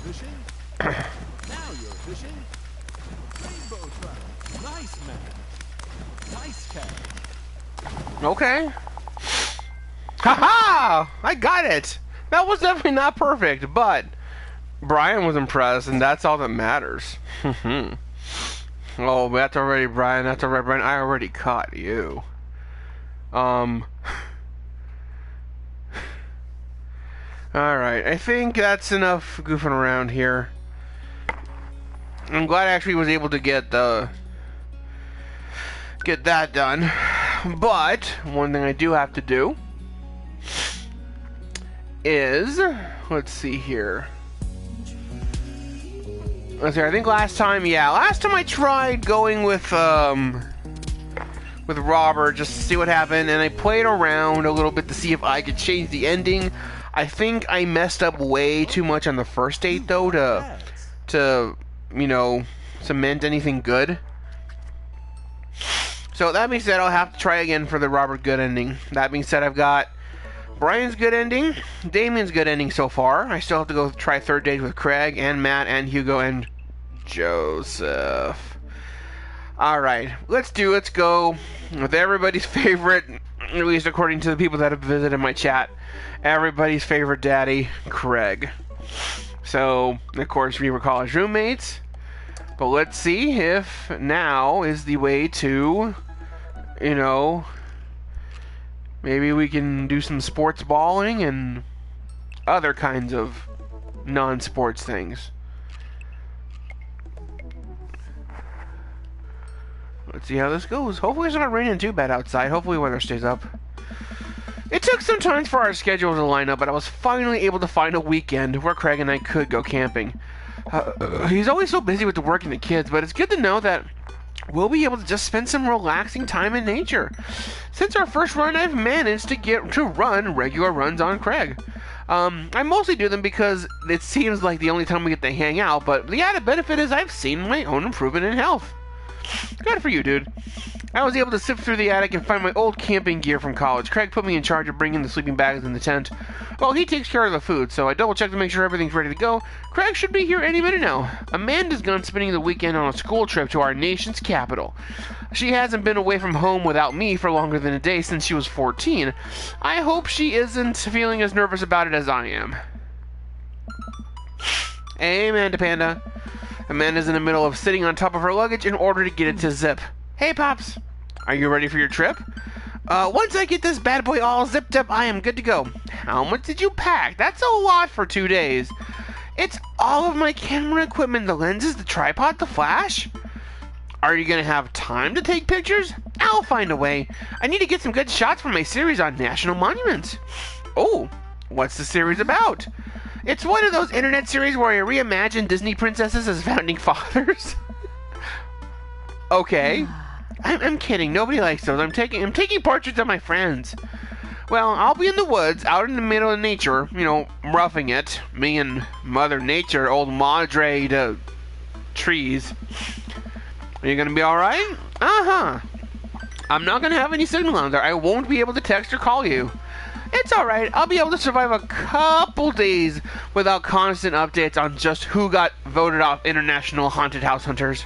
fishing? Now you're fishing. Rainbow trout. Nice, man. Nice catch. Okay. Haha! I got it! That was definitely not perfect, but Brian was impressed, and that's all that matters. Oh, that's already Brian. That's already Brian. I already caught you. Alright, I think that's enough goofing around here. I'm glad I actually was able to get that done. But one thing I do have to do is, let's see here. Let's see, I think last time I tried going with Robert just to see what happened, and I played around a little bit to see if I could change the ending. I think I messed up way too much on the first date, though, to you know, cement anything good. So that being said, I'll have to try again for the Robert good ending. That being said, I've got Brian's good ending, Damien's good ending so far. I still have to go try third date with Craig and Matt and Hugo and Joseph. Alright, let's go with everybody's favorite, at least according to the people that have visited my chat, everybody's favorite daddy, Craig. So, of course, we were college roommates, but let's see if now is the way to, you know, maybe we can do some sports balling and other kinds of non-sports things. Let's see how this goes. Hopefully it's not raining too bad outside. Hopefully weather stays up. It took some time for our schedule to line up, but I was finally able to find a weekend where Craig and I could go camping. He's always so busy with the work and the kids, but it's good to know that we'll be able to just spend some relaxing time in nature. Since our first run, I've managed to get to run regular runs on Craig. I mostly do them because it seems like the only time we get to hang out, but the added benefit is I've seen my own improvement in health. Good for you, dude. I was able to sift through the attic and find my old camping gear from college. Craig put me in charge of bringing the sleeping bags in the tent. Well, he takes care of the food, so I double-checked to make sure everything's ready to go. Craig should be here any minute now. Amanda's gone spending the weekend on a school trip to our nation's capital. She hasn't been away from home without me for longer than a day since she was 14. I hope she isn't feeling as nervous about it as I am. Hey, Amanda Panda. Amanda's in the middle of sitting on top of her luggage in order to get it to zip. Hey, Pops. Are you ready for your trip? Once I get this bad boy all zipped up, I am good to go. How much did you pack? That's a lot for 2 days. It's all of my camera equipment, the lenses, the tripod, the flash. Are you going to have time to take pictures? I'll find a way. I need to get some good shots for my series on national monuments. Oh, what's the series about? It's one of those internet series where I reimagine Disney princesses as founding fathers. Okay. I'm kidding. Nobody likes those. I'm taking portraits of my friends. Well, I'll be in the woods, out in the middle of nature, you know, roughing it. Me and Mother Nature, old Madre to trees. Are you gonna be alright? Uh-huh. I'm not gonna have any signal on there. I won't be able to text or call you. It's alright. I'll be able to survive a couple days without constant updates on just who got voted off International Haunted House Hunters.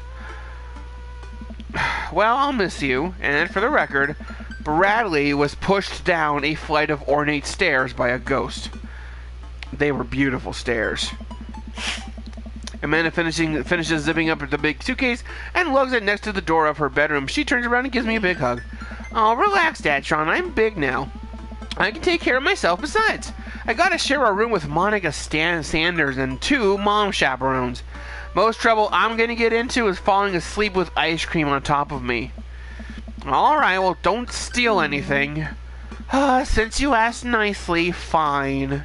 Well, I'll miss you, and for the record, Bradley was pushed down a flight of ornate stairs by a ghost. They were beautiful stairs. Amanda finishes zipping up the big suitcase and lugs it next to the door of her bedroom. She turns around and gives me a big hug. Oh, relax, Dad, Sean. I'm big now. I can take care of myself. Besides, I gotta share a room with Monica Sanders and 2 mom chaperones. Most trouble I'm gonna get into is falling asleep with ice cream on top of me. Alright, well, don't steal anything. Since you asked nicely, fine.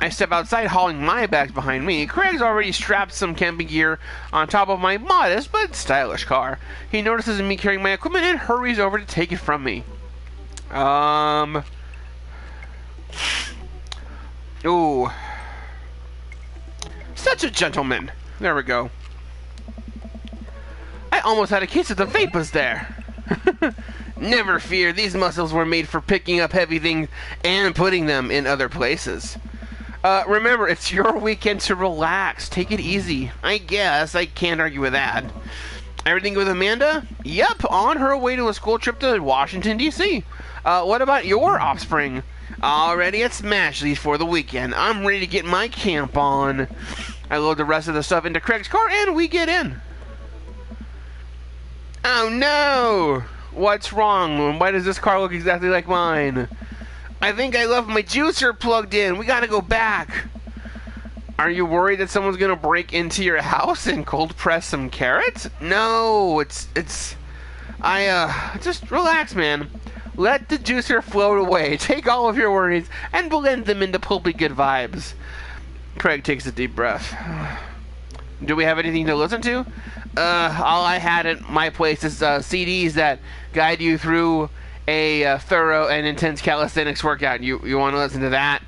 I step outside, hauling my bags behind me. Craig's already strapped some camping gear on top of my modest but stylish car. He notices me carrying my equipment and hurries over to take it from me. Ooh. Such a gentleman. There we go. I almost had a case of the vapors there. Never fear, these muscles were made for picking up heavy things and putting them in other places. Remember, it's your weekend to relax. Take it easy. I guess. I can't argue with that. Everything with Amanda? Yep, on her way to a school trip to Washington, D.C. What about your offspring? Already at Smashley's for the weekend. I'm ready to get my camp on. I load the rest of the stuff into Craig's car and we get in. Oh no! What's wrong? Why does this car look exactly like mine? I think I left my juicer plugged in. We gotta go back. Are you worried that someone's gonna break into your house and cold press some carrots? No, just relax, man. Let the juicer float away. Take all of your worries and blend them into pulpy good vibes. Craig takes a deep breath. Do we have anything to listen to? All I had at my place is CDs that guide you through a thorough and intense calisthenics workout. You want to listen to that?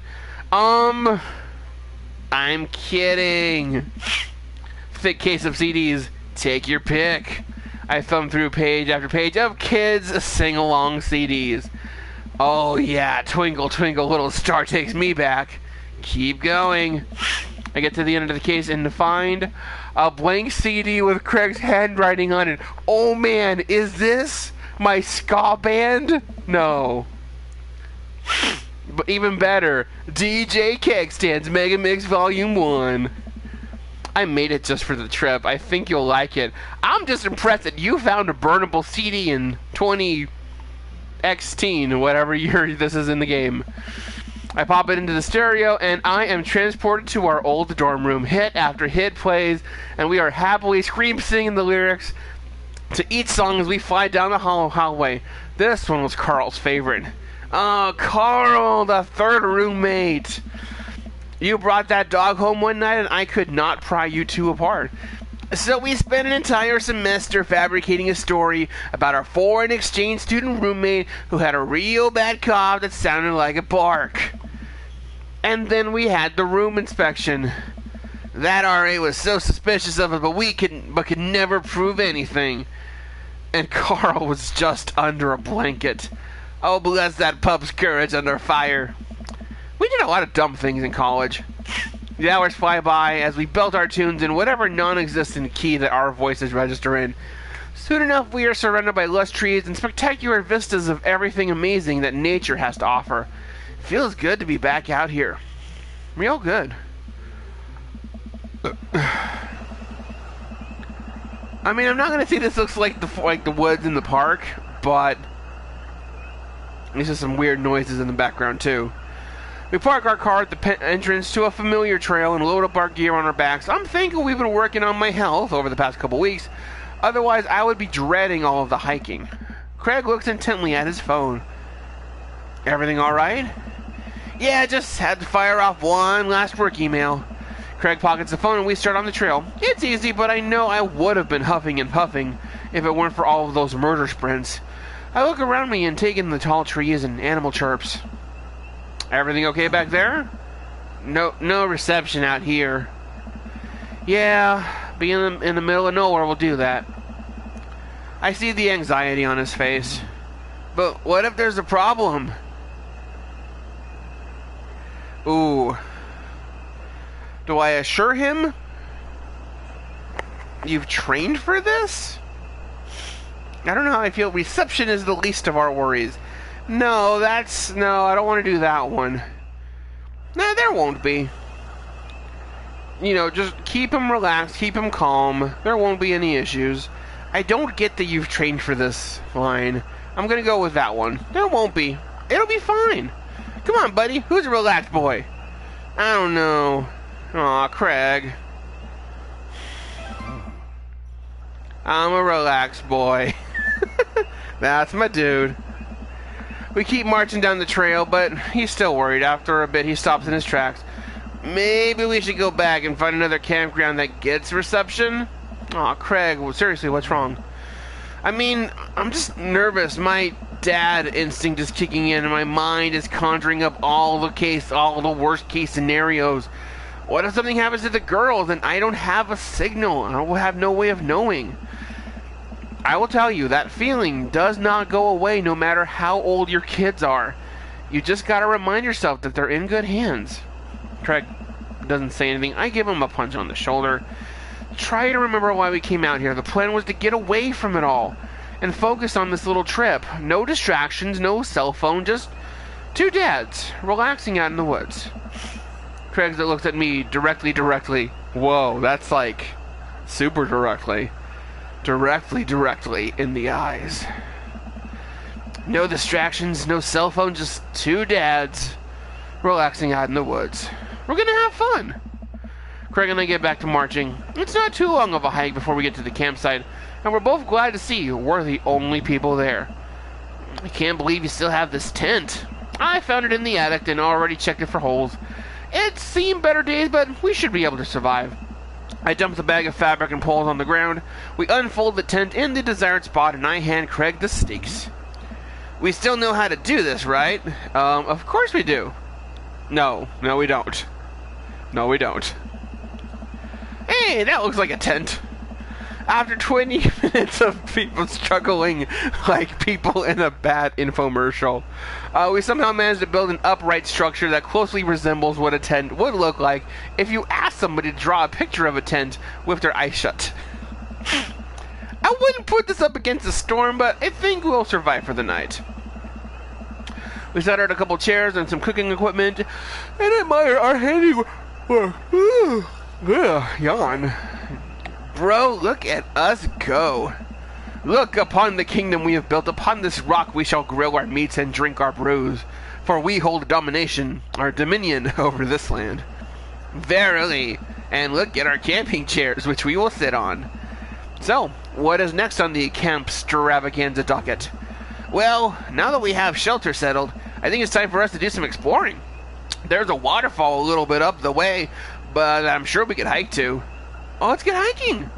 I'm kidding. Thick case of CDs. Take your pick. I thumbed through page after page of kids sing-along CDs. Oh yeah, Twinkle Twinkle Little Star takes me back. Keep going. I get to the end of the case and find a blank CD with Craig's handwriting on it. Oh man, is this my ska band? No. But even better, DJ Kegstand's Mega Mix Volume 1. I made it just for the trip. I think you'll like it. I'm just impressed that you found a burnable CD in 2016, whatever year this is in the game. I pop it into the stereo, and I am transported to our old dorm room. Hit after hit plays, and we are happily scream-singing the lyrics to each song as we fly down the hallway. This one was Carl's favorite. Oh, Carl, the third roommate. You brought that dog home one night, and I could not pry you two apart. So we spent an entire semester fabricating a story about our foreign exchange student roommate who had a real bad cough that sounded like a bark. And then we had the room inspection. That RA was so suspicious of it, but could never prove anything. And Carl was just under a blanket. Oh, bless that pup's courage under fire. We did a lot of dumb things in college. The hours fly by as we belt our tunes in whatever non-existent key that our voices register in. Soon enough, we are surrounded by lush trees and spectacular vistas of everything amazing that nature has to offer. Feels good to be back out here. Real good. I mean, I'm not gonna say this looks like the woods in the park, but there's just some weird noises in the background too. We park our car at the entrance to a familiar trail and load up our gear on our backs. I'm thinking we've been working on my health over the past couple weeks. Otherwise, I would be dreading all of the hiking. Craig looks intently at his phone. Everything all right? Yeah, just had to fire off one last work email. Craig pockets the phone and we start on the trail. It's easy, but I know I would have been huffing and puffing if it weren't for all of those murder sprints. I look around me and take in the tall trees and animal chirps. Everything okay back there? No reception out here. Yeah, being in the middle of nowhere will do that. I see the anxiety on his face. But what if there's a problem? Ooh. Do I assure him? You've trained for this? I don't know how I feel. Reception is the least of our worries. No, I don't want to do that one. Nah, there won't be. You know, just keep him relaxed, keep him calm. There won't be any issues. I don't get that you've trained for this line. I'm gonna go with that one. There won't be. It'll be fine. Come on, buddy. Who's a relaxed boy? I don't know. Aw, Craig. I'm a relaxed boy. That's my dude. We keep marching down the trail, but he's still worried. After a bit, he stops in his tracks. Maybe we should go back and find another campground that gets reception? Aw, Craig, seriously, what's wrong? I mean, I'm just nervous. My dad instinct is kicking in, and my mind is conjuring up all the worst case scenarios. What if something happens to the girls and I don't have a signal? I will have no way of knowing. I will tell you, that feeling does not go away no matter how old your kids are. You just gotta remind yourself that they're in good hands. Craig doesn't say anything. I give him a punch on the shoulder. Try to remember why we came out here. The plan was to get away from it all and focus on this little trip. No distractions, no cell phone, just two dads relaxing out in the woods. Craig looks at me directly. Whoa, that's like super directly. Directly in the eyes. No distractions, no cell phone, just two dads relaxing out in the woods. We're gonna have fun. Craig and I get back to marching. It's not too long of a hike before we get to the campsite, and we're both glad to see we're the only people there. I can't believe you still have this tent. I found it in the attic and already checked it for holes. It's seen better days, but we should be able to survive. I dump the bag of fabric and poles on the ground. We unfold the tent in the desired spot, and I hand Craig the stakes. We still know how to do this, right? Of course we do. No, we don't. No, we don't. Hey, that looks like a tent. After 20 minutes of people struggling like people in a bad infomercial, we somehow managed to build an upright structure that closely resembles what a tent would look like if you asked somebody to draw a picture of a tent with their eyes shut. I wouldn't put this up against a storm, but I think we'll survive for the night. We set out a couple chairs and some cooking equipment, and admire our handiwork. Yawn. Bro, look at us go. Look upon the kingdom we have built. Upon this rock we shall grill our meats and drink our brews. For we hold domination, our dominion over this land. Verily. And look at our camping chairs, which we will sit on. So, what is next on the camp extravaganza docket? Well, now that we have shelter settled, I think it's time for us to do some exploring. There's a waterfall a little bit up the way, but I'm sure we could hike to. Oh, let's get hiking!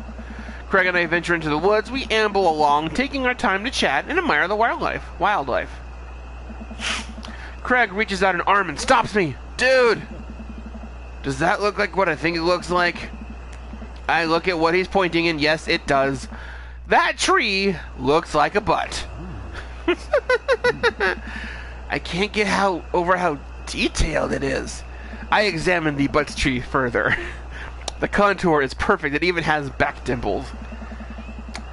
Craig and I venture into the woods. We amble along, taking our time to chat and admire the wildlife. Craig reaches out an arm and stops me. Dude! Does that look like what I think it looks like? I look at what he's pointing, and yes, it does. That tree looks like a butt. I can't get over how detailed it is. I examine the butt tree further. The contour is perfect. It even has back dimples.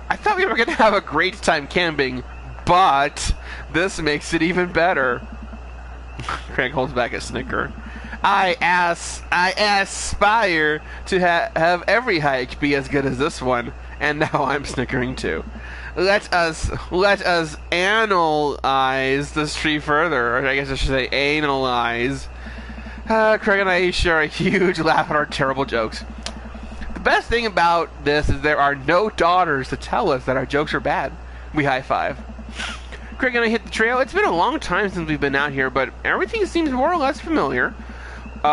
I thought we were going to have a great time camping, but this makes it even better. Craig holds back a snicker. I aspire to have every hike be as good as this one, and now I'm snickering too. Let us analyze this tree further, or I guess I should say analyze. Craig and I share a huge laugh at our terrible jokes. The best thing about this is there are no daughters to tell us that our jokes are bad. We high five. Craig and I hit the trail. It's been a long time since we've been out here, but everything seems more or less familiar.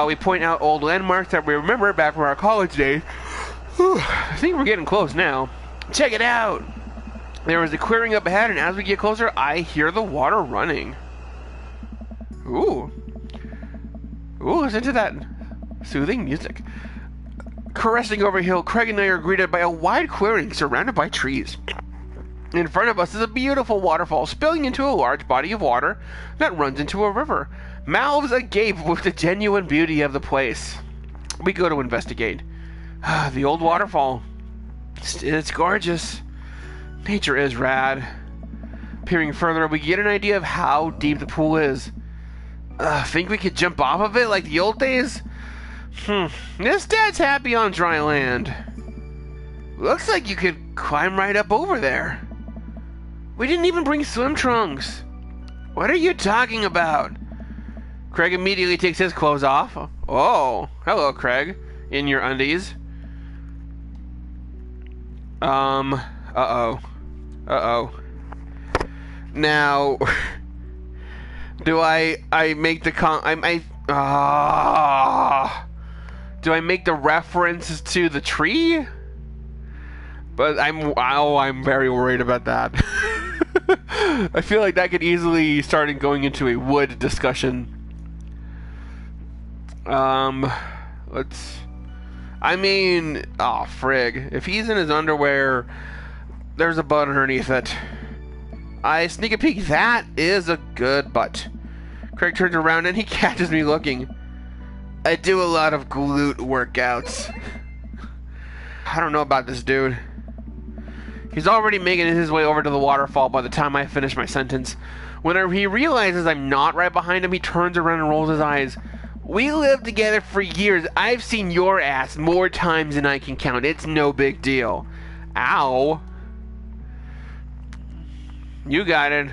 We point out old landmarks that we remember back from our college days. I think we're getting close now. Check it out! There is a clearing up ahead, and as we get closer, I hear the water running. Ooh, listen to that soothing music. Caressing over a hill, Craig and I are greeted by a wide clearing surrounded by trees. In front of us is a beautiful waterfall spilling into a large body of water that runs into a river. Mouths agape with the genuine beauty of the place. We go to investigate. The old waterfall. It's gorgeous. Nature is rad. Peering further, we get an idea of how deep the pool is. Think we could jump off of it like the old days? This dad's happy on dry land. Looks like you could climb right up over there. We didn't even bring swim trunks. What are you talking about? Craig immediately takes his clothes off. Oh, hello, Craig. In your undies. Uh-oh. Now, do I make the do I make the reference to the tree? But I'm very worried about that. I feel like that could easily start going into a wood discussion. Frig. If he's in his underwear, there's a butt underneath it. I sneak a peek. That is a good butt. Craig turns around and he catches me looking. I do a lot of glute workouts. I don't know about this dude. He's already making his way over to the waterfall by the time I finish my sentence. When he realizes I'm not right behind him, he turns around and rolls his eyes. We lived together for years. I've seen your ass more times than I can count. It's no big deal. Ow. You got it.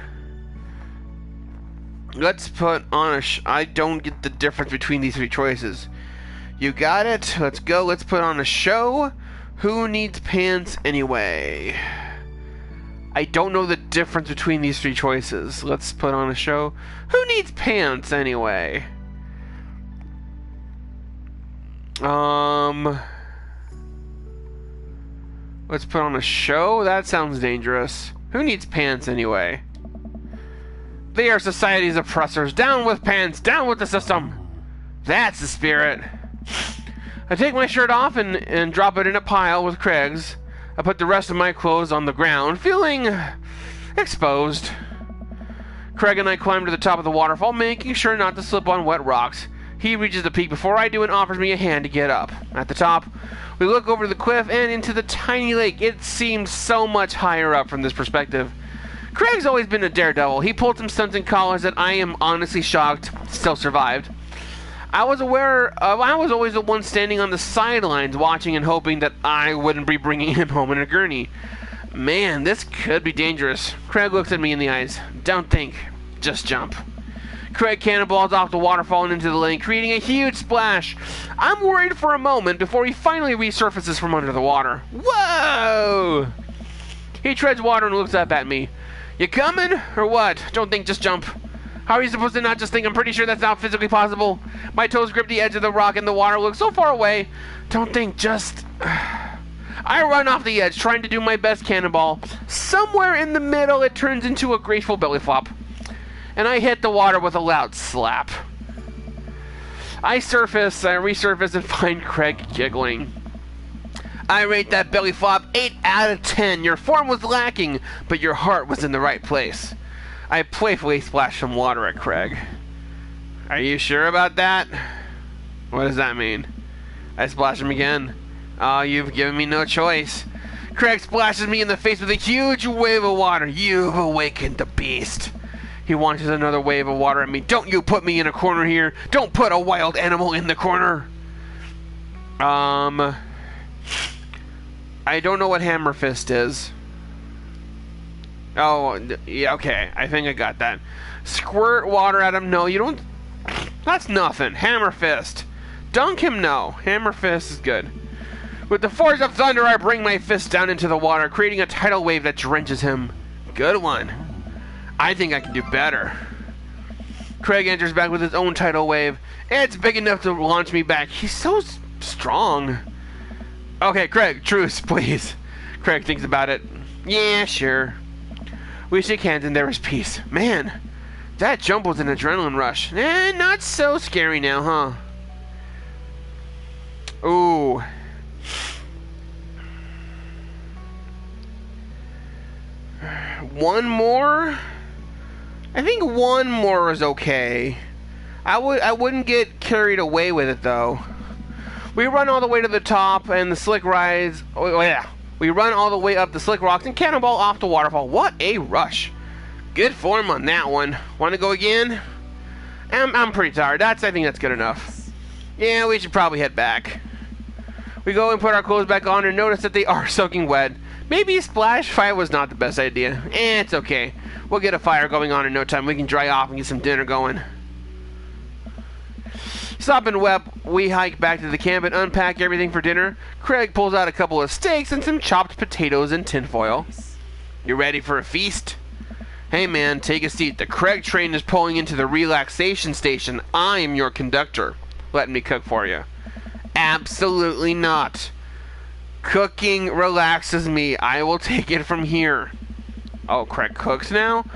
Let's put on a I don't get the difference between these three choices. You got it. Let's go. Let's put on a show. Who needs pants anyway? I don't know the difference between these three choices. Let's put on a show. Who needs pants anyway? Let's put on a show? That sounds dangerous. Who needs pants anyway? They are society's oppressors. Down with pants. Down with the system. That's the spirit. I take my shirt off and drop it in a pile with Craig's. I put the rest of my clothes on the ground, feeling exposed. Craig and I climb to the top of the waterfall, making sure not to slip on wet rocks. He reaches the peak before I do and offers me a hand to get up. At the top, we look over the cliff and into the tiny lake. It seems so much higher up from this perspective. Craig's always been a daredevil. He pulled some stunts in college that I am honestly shocked still survived. I was always the one standing on the sidelines watching and hoping that I wouldn't be bringing him home in a gurney. Man, this could be dangerous. Craig looks at me in the eyes. Don't think, just jump. Craig cannonballs off the waterfall and into the lake, creating a huge splash. I'm worried for a moment before he finally resurfaces from under the water. Whoa! He treads water and looks up at me. You coming, or what? Don't think, just jump. How are you supposed to not just think? I'm pretty sure that's not physically possible. My toes grip the edge of the rock and the water looks so far away. Don't think, just... I run off the edge, trying to do my best cannonball. Somewhere in the middle, it turns into a graceful belly flop. And I hit the water with a loud slap. I resurface, and find Craig giggling. I rate that belly flop 8 out of 10. Your form was lacking, but your heart was in the right place. I playfully splash some water at Craig. Are you sure about that? What does that mean? I splash him again. Oh, you've given me no choice. Craig splashes me in the face with a huge wave of water. You've awakened the beast. He launches another wave of water at me. Don't you put me in a corner here. Don't put a wild animal in the corner. I don't know what Hammer Fist is. Oh, yeah, okay. I think I got that. Squirt water at him. No, you don't. That's nothing. Hammer Fist. Dunk him. No. Hammer Fist is good. With the force of thunder, I bring my fist down into the water, creating a tidal wave that drenches him. Good one. I think I can do better. Craig enters back with his own tidal wave. It's big enough to launch me back. He's so strong. Okay, Craig, truce, please. Craig thinks about it. Yeah, sure. We shake hands and there is peace. Man, that jump was an adrenaline rush. Not so scary now, huh? Ooh. One more? I think one more is okay. I wouldn't get carried away with it though. We run all the way to the top and the slick rides. Oh yeah. We run all the way up the slick rocks and cannonball off the waterfall. What a rush. Good form on that one. Want to go again? I'm pretty tired. I think that's good enough. Yeah, we should probably head back. We go and put our clothes back on and notice that they are soaking wet. Maybe a splash fight was not the best idea. It's okay. We'll get a fire going on in no time. We can dry off and get some dinner going. Sopping wet, we hike back to the camp and unpack everything for dinner. Craig pulls out a couple of steaks and some chopped potatoes and tinfoil. You ready for a feast? Hey man, take a seat. The Craig train is pulling into the relaxation station. I am your conductor. Let me cook for you. Absolutely not. Cooking relaxes me. I will take it from here. Oh, Craig cooks now?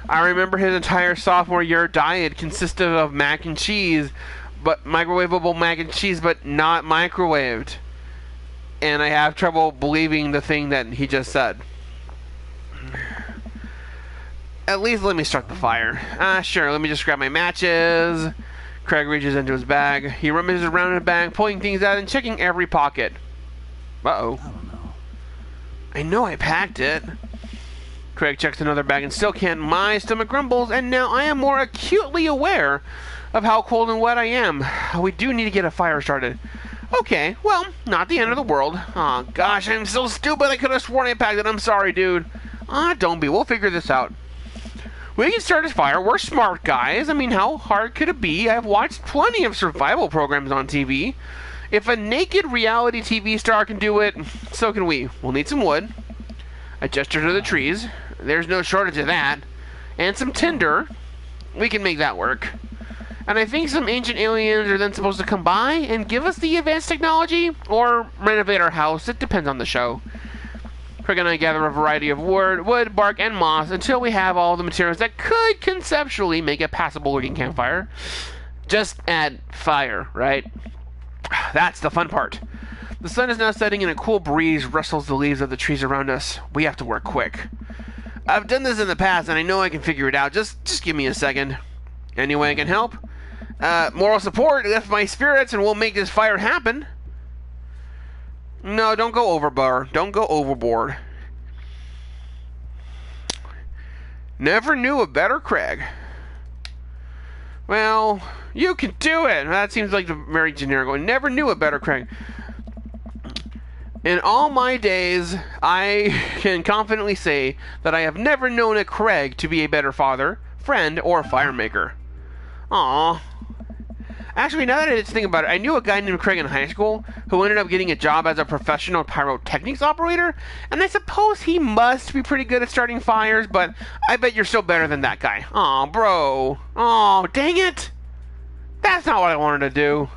I remember his entire sophomore year diet consisted of mac and cheese, but microwavable mac and cheese, but not microwaved. And I have trouble believing the thing that he just said. At least let me start the fire. Sure, let me just grab my matches. Craig reaches into his bag. He rummages around in the bag, pulling things out and checking every pocket. Uh-oh. I don't know. I know I packed it. Craig checks another bag and still can't. My stomach grumbles, and now I am more acutely aware of how cold and wet I am. We do need to get a fire started. Okay, well, not the end of the world. Aw, gosh, I'm so stupid. I could have sworn I packed it. I'm sorry, dude. Don't be. We'll figure this out. We can start a fire. We're smart guys. I mean, how hard could it be? I've watched plenty of survival programs on TV. If a naked reality TV star can do it, so can we. We'll need some wood. I gesture to the trees. There's no shortage of that. And some tinder. We can make that work. And I think some ancient aliens are then supposed to come by and give us the advanced technology, or renovate our house. It depends on the show. Craig and I gather a variety of wood, bark, and moss until we have all the materials that could conceptually make a passable-looking campfire. Just add fire, right? That's the fun part. The sun is now setting and a cool breeze rustles the leaves of the trees around us. We have to work quick. I've done this in the past and I know I can figure it out. Just give me a second. Any way I can help? Moral support, lift my spirits and we'll make this fire happen. No, don't go overboard. Don't go overboard. Never knew a better Craig. Well, you can do it. That seems like the very generic one. Never knew a better Craig. In all my days, I can confidently say that I have never known a Craig to be a better father, friend, or firemaker. Aww. Actually, now that I just think about it, I knew a guy named Craig in high school who ended up getting a job as a professional pyrotechnics operator, and I suppose he must be pretty good at starting fires, but I bet you're still better than that guy. Aw, bro. Aw, dang it. That's not what I wanted to do.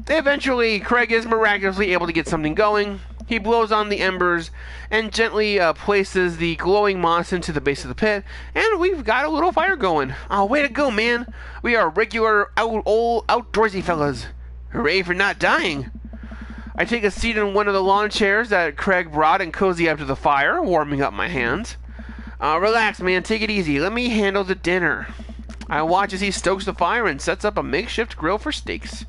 Eventually, Craig is miraculously able to get something going. He blows on the embers and gently places the glowing moss into the base of the pit, and we've got a little fire going. Oh, way to go, man. We are regular old outdoorsy fellas. Hooray for not dying. I take a seat in one of the lawn chairs that Craig brought and cozy up to the fire, warming up my hands. Relax, man. Take it easy. Let me handle the dinner. I watch as he stokes the fire and sets up a makeshift grill for steaks.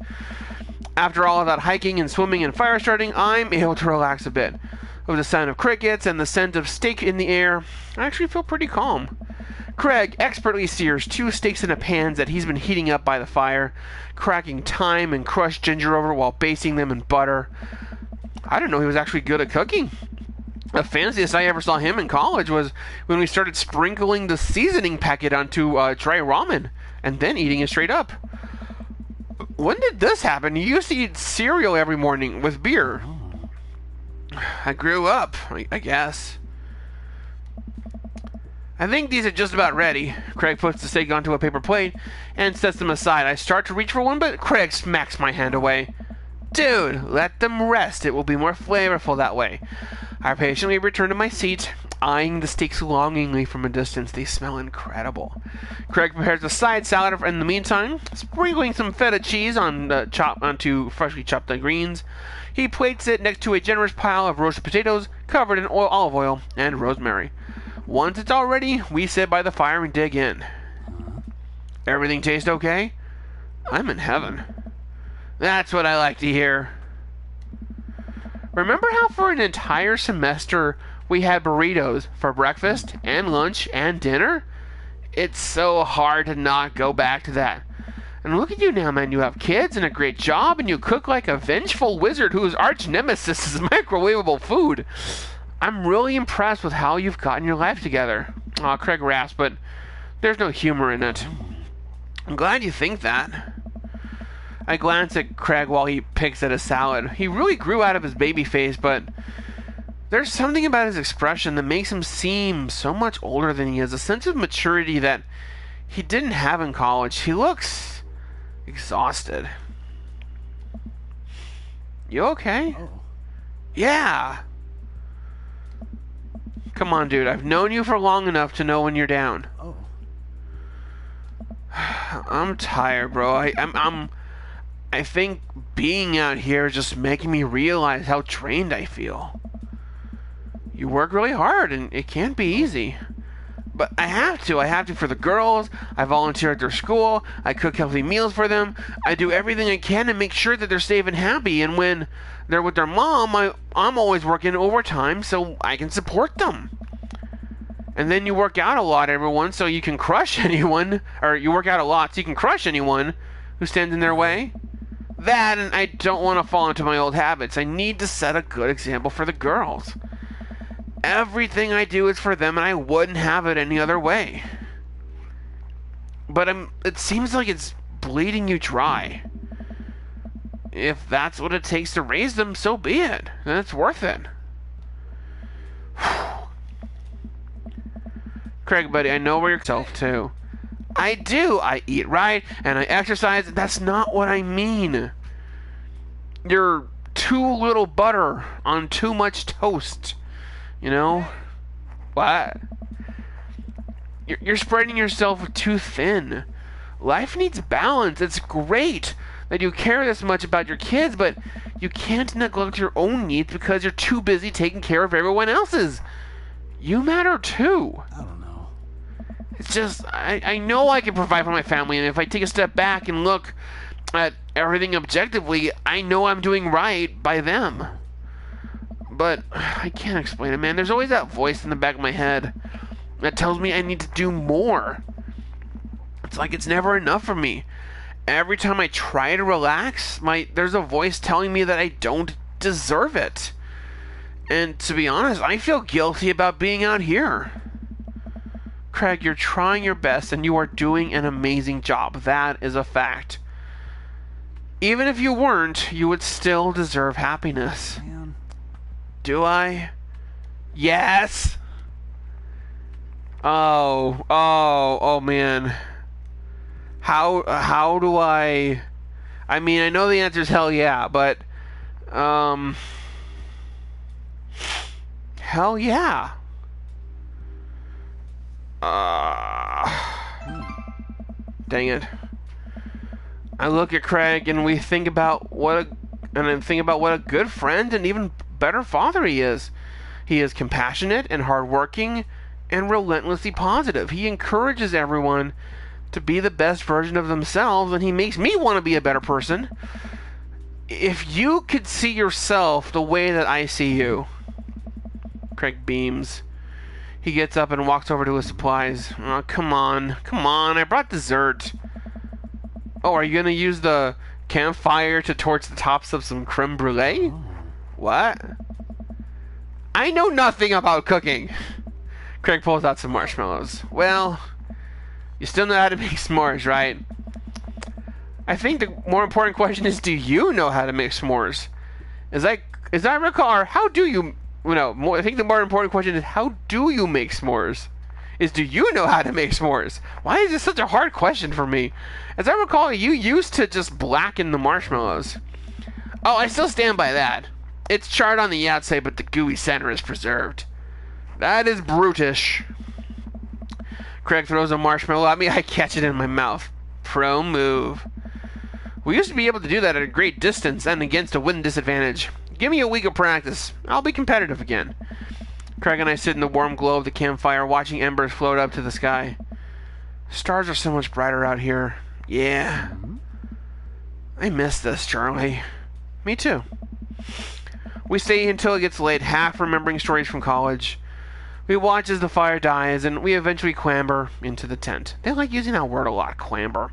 After all of that hiking and swimming and fire starting, I'm able to relax a bit. With the sound of crickets and the scent of steak in the air, I actually feel pretty calm. Craig expertly sears 2 steaks in a pan that he's been heating up by the fire, cracking thyme and crushed ginger over while basting them in butter. I didn't know he was actually good at cooking. The fanciest I ever saw him in college was when we started sprinkling the seasoning packet onto dry ramen and then eating it straight up. When did this happen? You used to eat cereal every morning with beer. I grew up, I guess. I think these are just about ready. Craig puts the steak onto a paper plate and sets them aside. I start to reach for one, but Craig smacks my hand away. Dude, let them rest. It will be more flavorful that way. I patiently return to my seat, eyeing the steaks longingly from a distance. They smell incredible. Craig prepares a side salad in the meantime, sprinkling some feta cheese onto freshly chopped greens. He plates it next to a generous pile of roasted potatoes covered in olive oil and rosemary. Once it's all ready, we sit by the fire and dig in. Everything taste okay? I'm in heaven. That's what I like to hear. Remember how for an entire semester we had burritos for breakfast and lunch and dinner? It's so hard to not go back to that. And look at you now, man. You have kids and a great job, and you cook like a vengeful wizard whose arch nemesis is microwavable food. I'm really impressed with how you've gotten your life together. Aw, Craig rasps, but there's no humor in it. I'm glad you think that. I glance at Craig while he picks at his salad. He really grew out of his baby face, but there's something about his expression that makes him seem so much older than he is. A sense of maturity that he didn't have in college. He looks exhausted. You okay? Oh. Yeah. Come on, dude. I've known you for long enough to know when you're down. Oh. I'm tired, bro. I think being out here is just making me realize how drained I feel. You work really hard, and it can't be easy. But I have to. I have to for the girls. I volunteer at their school. I cook healthy meals for them. I do everything I can to make sure that they're safe and happy. And when they're with their mom, I'm always working overtime so I can support them. And then you work out a lot, everyone, so you can crush anyone. Or you work out a lot so you can crush anyone who stands in their way. That, and I don't want to fall into my old habits. I need to set a good example for the girls. Everything I do is for them, and I wouldn't have it any other way. But it seems like it's bleeding you dry. If that's what it takes to raise them, so be it. And it's worth it. Craig, buddy, I know where you're yourself too. I do. I eat right, and I exercise. That's not what I mean. You're too little butter on too much toast. You know? What? You're spreading yourself too thin. Life needs balance. It's great that you care this much about your kids, but you can't neglect your own needs because you're too busy taking care of everyone else's. You matter too. I don't know. It's just, I know I can provide for my family, and if I take a step back and look at everything objectively, I know I'm doing right by them. But I can't explain it, man. There's always that voice in the back of my head that tells me I need to do more. It's like it's never enough for me. Every time I try to relax, there's a voice telling me that I don't deserve it. And to be honest, I feel guilty about being out here. Craig, you're trying your best and you are doing an amazing job. That is a fact. Even if you weren't, you would still deserve happiness. Man. Do I? Yes! Oh man. How do I... I mean, I know the answer is hell yeah, but... Hell yeah. Dang it. I look at Craig and we think about I think about what a good friend and even better father he is. He is compassionate and hardworking and relentlessly positive. He encourages everyone to be the best version of themselves, and he makes me want to be a better person. If you could see yourself the way that I see you... Craig beams. He gets up and walks over to his supplies. Oh, come on, I brought dessert. Oh, are you gonna use the campfire to torch the tops of some creme brulee? Oh. What? I know nothing about cooking. Craig pulls out some marshmallows. Well, you still know how to make s'mores, right? I think the more important question is, do you know how to make s'mores? As I recall, how do you... I think the more important question is, how do you make s'mores? Do you know how to make s'mores? Why is this such a hard question for me? As I recall, you used to just blacken the marshmallows. Oh, I still stand by that. It's charred on the outside, but the gooey center is preserved. That is brutish. Craig throws a marshmallow at me. I catch it in my mouth. Pro move. We used to be able to do that at a great distance and against a win disadvantage. Give me a week of practice. I'll be competitive again. Craig and I sit in the warm glow of the campfire, watching embers float up to the sky. Stars are so much brighter out here. Yeah. I miss this, Charlie. Me too. We stay until it gets late, half remembering stories from college. We watch as the fire dies, and we eventually clamber into the tent. They like using that word a lot, clamber.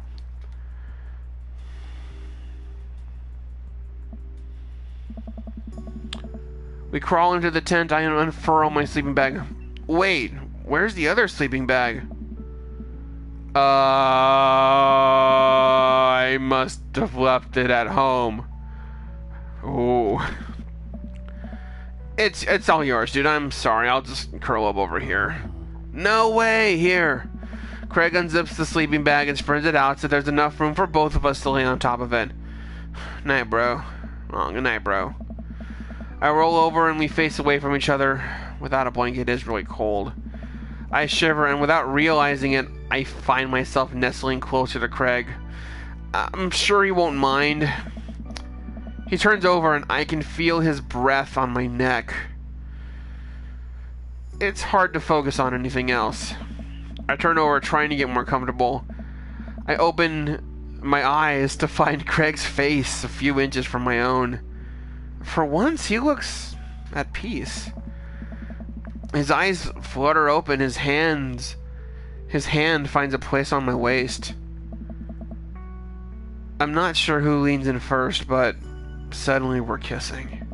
We crawl into the tent. I unfurl my sleeping bag. Wait, where's the other sleeping bag? I must have left it at home. Oh. It's all yours, dude. I'm sorry. I'll just curl up over here. No way. Here. Craig unzips the sleeping bag and spreads it out so there's enough room for both of us to lay on top of it. Night, bro. Oh, good night, bro. I roll over and we face away from each other. Without a blanket, it is really cold. I shiver, and without realizing it, I find myself nestling closer to Craig. I'm sure he won't mind. He turns over and I can feel his breath on my neck. It's hard to focus on anything else. I turn over, trying to get more comfortable. I open my eyes to find Craig's face a few inches from my own. For once, he looks at peace. His eyes flutter open, his hand finds a place on my waist. I'm not sure who leans in first, but suddenly we're kissing.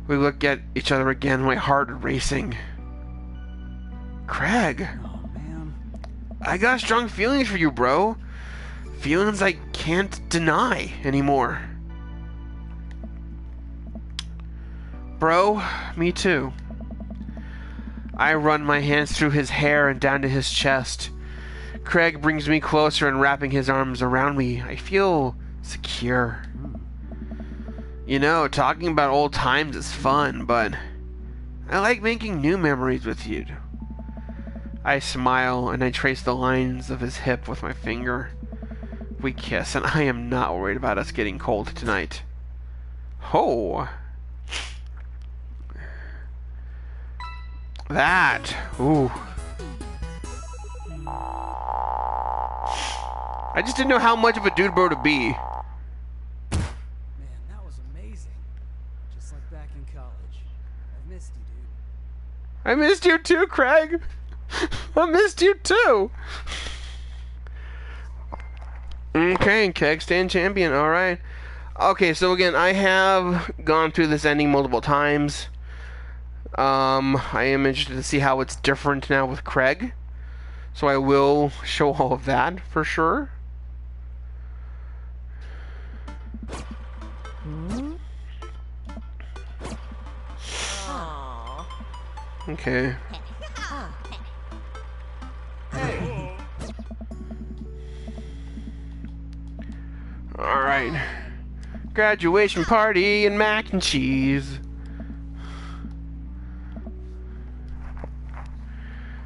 We look at each other again, my heart racing. Craig, Oh, man. I got strong feelings for you, bro. Feelings I can't deny anymore. Bro, me too. I run my hands through his hair and down to his chest. Craig brings me closer and wrapping his arms around me. I feel secure. You know, talking about old times is fun, but I like making new memories with you. I smile and I trace the lines of his hip with my finger. We kiss, and I am not worried about us getting cold tonight. Oh. That. Ooh. I just didn't know how much of a dude bro to be. Man, that was amazing. Just like back in college. I missed you, dude. I missed you too, Craig. I missed you too. Okay, keg stand champion. All right. Okay, so again, I have gone through this ending multiple times. I am interested to see how it's different now with Craig. So I will show all of that for sure. Okay. Alright. Graduation party and mac and cheese.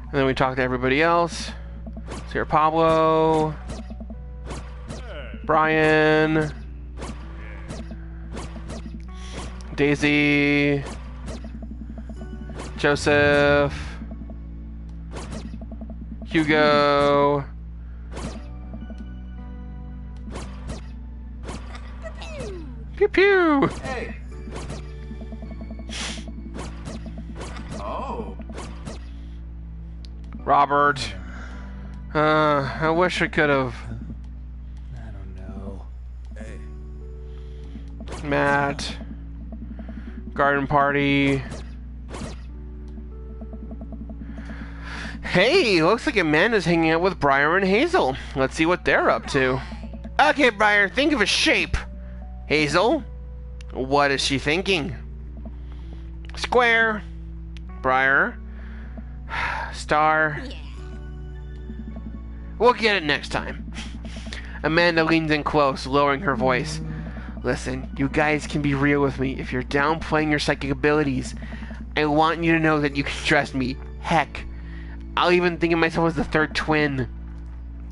And then we talk to everybody else. So here, Pablo, Brian, Daisy, Joseph, Hugo, pew pew. Hey. Oh. Robert. I wish I could have. I don't know. Hey. Matt. Garden party. Hey, looks like Amanda's hanging out with Briar and Hazel. Let's see what they're up to. Okay, Briar, think of a shape. Hazel, what is she thinking? Square. Briar. Star. We'll get it next time. Amanda leans in close, lowering her voice. Listen, you guys can be real with me. If you're downplaying your psychic abilities, I want you to know that you can trust me. Heck, I'll even think of myself as the third twin.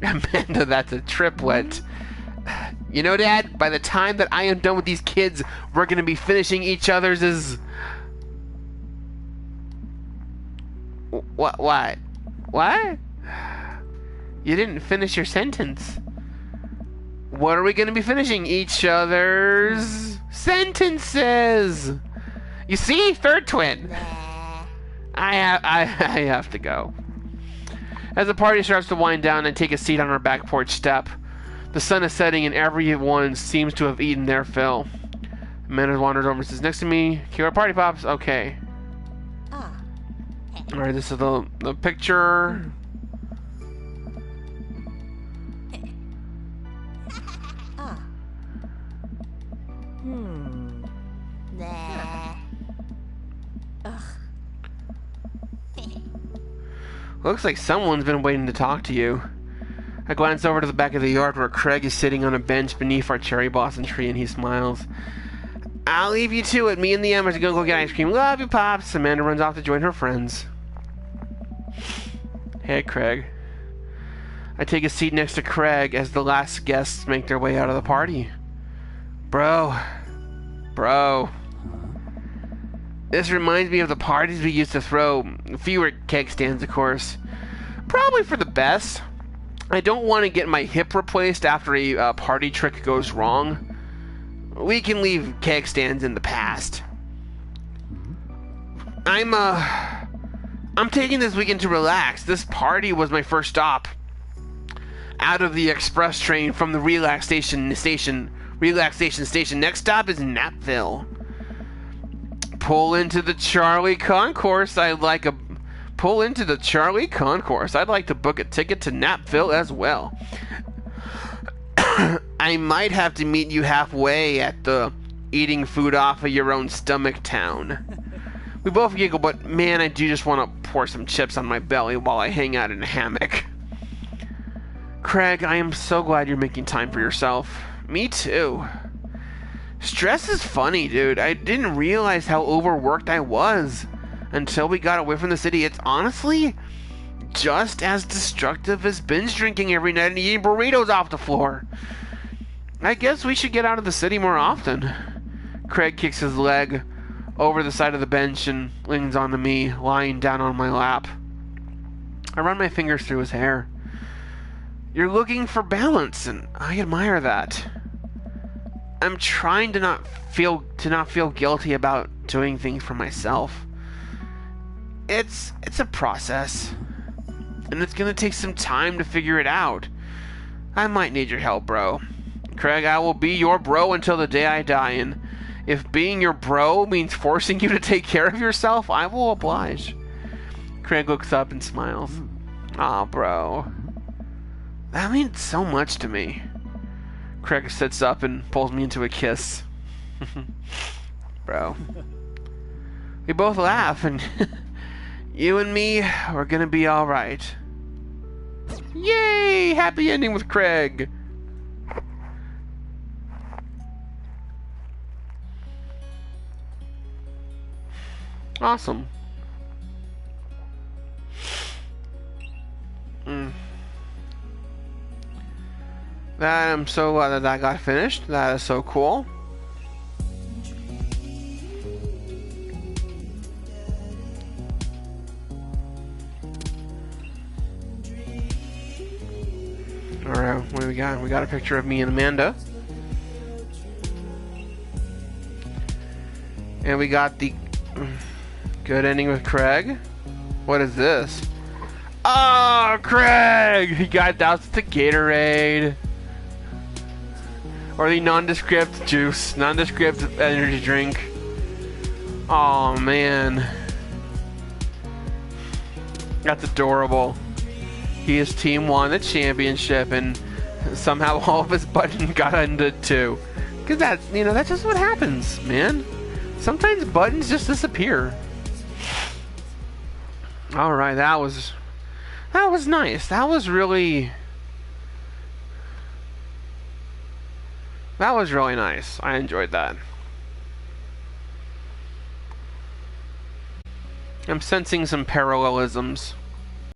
Amanda, that's a triplet. You know, Dad, by the time that I am done with these kids, we're gonna be finishing each other's What? What? You didn't finish your sentence. What are we gonna be finishing? Each other's sentences. You see? Third twin. I have to go. As the party starts to wind down and take a seat on our back porch step, the sun is setting and everyone seems to have eaten their fill. Amanda wanders over and says, next to me, cue our party pops. Okay. Alright, this is the picture. Looks like someone's been waiting to talk to you. I glance over to the back of the yard where Craig is sitting on a bench beneath our cherry blossom tree and he smiles. I'll leave you to it. Me and the Emmers are gonna go get ice cream. Love you, Pops. Amanda runs off to join her friends. Hey, Craig. I take a seat next to Craig as the last guests make their way out of the party. Bro. This reminds me of the parties we used to throw. Fewer keg stands, of course. Probably for the best. I don't want to get my hip replaced after a party trick goes wrong. We can leave keg stands in the past. I'm taking this weekend to relax. This party was my first stop out of the express train from the relaxation station. Next stop is Napville. Pull into the Charlie Concourse. I'd like to book a ticket to Napville as well. I might have to meet you halfway at the eating food off of your own stomach town. We both giggle, but man, I do just want to pour some chips on my belly while I hang out in a hammock. Craig, I am so glad you're making time for yourself. Me too. Stress is funny, dude. I didn't realize how overworked I was until we got away from the city. It's honestly just as destructive as binge drinking every night and eating burritos off the floor. I guess we should get out of the city more often. Craig kicks his leg over the side of the bench and leans onto me, lying down on my lap. I run my fingers through his hair. You're looking for balance, and I admire that. I'm trying to not feel guilty about doing things for myself. It's a process, and it's gonna take some time to figure it out. I might need your help, bro. Craig, I will be your bro until the day I die, and if being your bro means forcing you to take care of yourself, I will oblige. Craig looks up and smiles. Aw, bro. That means so much to me. Craig sits up and pulls me into a kiss. Bro. We both laugh, and you and me, we're gonna be alright. Yay! Happy ending with Craig! Awesome. I'm so glad that that got finished. That is so cool. Alright, what do we got? We got a picture of me and Amanda. And we got the good ending with Craig. What is this? Oh, Craig! He got doused with the Gatorade. Or the nondescript juice. Nondescript energy drink. Oh, man. That's adorable. His team won the championship, and somehow all of his buttons got undid too. Because that's, that's just what happens, man. Sometimes buttons just disappear. Alright, that was nice. That was really nice. I enjoyed that. I'm sensing some parallelisms.